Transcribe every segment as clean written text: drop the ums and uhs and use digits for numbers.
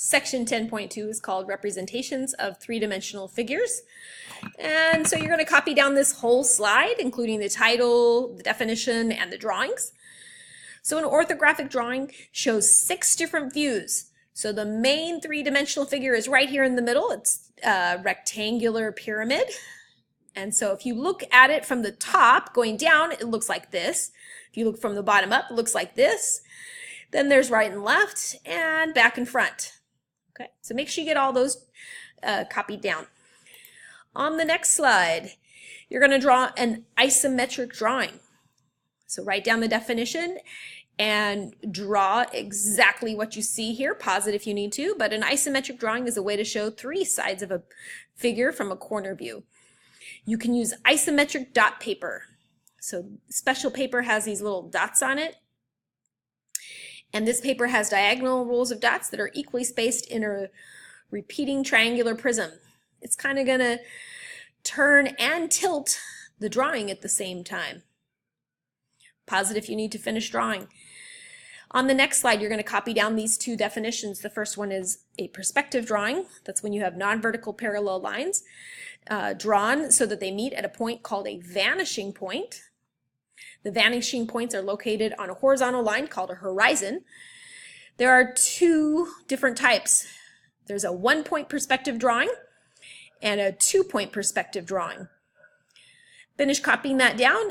Section 10.2 is called Representations of Three-Dimensional Figures. And so you're going to copy down this whole slide, including the title, the definition, and the drawings. So an orthographic drawing shows 6 different views. So the main three-dimensional figure is right here in the middle. It's a rectangular pyramid. And so if you look at it from the top going down, it looks like this. If you look from the bottom up, it looks like this. Then there's right and left and back and front. Okay, so make sure you get all those copied down. On the next slide, you're going to draw an isometric drawing. So write down the definition and draw exactly what you see here. Pause it if you need to, but an isometric drawing is a way to show 3 sides of a figure from a corner view. You can use isometric dot paper. So special paper has these little dots on it. And this paper has diagonal rows of dots that are equally spaced in a repeating triangular prism. It's kind of going to turn and tilt the drawing at the same time. Pause it if you need to finish drawing. On the next slide, you're going to copy down these 2 definitions. The first one is a perspective drawing. That's when you have non-vertical parallel lines drawn so that they meet at a point called a vanishing point. The vanishing points are located on a horizontal line called a horizon. There are 2 different types. There's a 1-point perspective drawing and a 2-point perspective drawing. Finish copying that down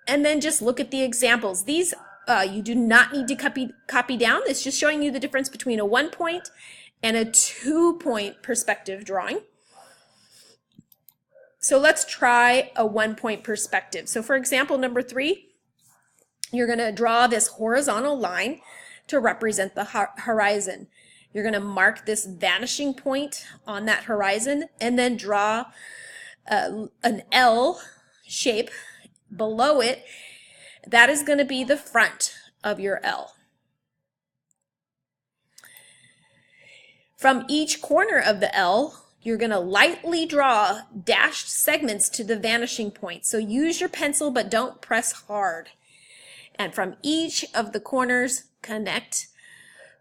and then just look at the examples. These you do not need to copy down. It's just showing you the difference between a 1-point and a 2-point perspective drawing. So let's try a 1-point perspective. So for example, number 3, you're going to draw this horizontal line to represent the horizon. You're going to mark this vanishing point on that horizon and then draw an L shape below it. That is going to be the front of your L. From each corner of the L, you're going to lightly draw dashed segments to the vanishing point. So use your pencil, but don't press hard. And from each of the corners, connect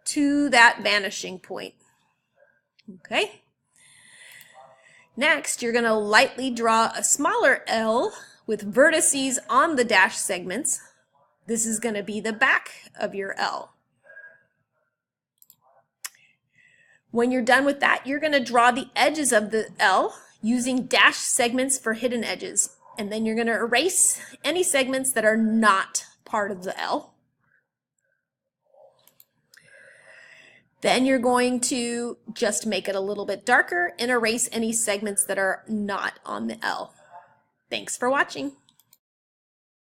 to that vanishing point. Okay. Next, you're going to lightly draw a smaller L with vertices on the dashed segments. This is going to be the back of your L. When you're done with that, you're going to draw the edges of the L using dashed segments for hidden edges. And then you're going to erase any segments that are not part of the L. Then you're going to just make it a little bit darker and erase any segments that are not on the L. Thanks for watching.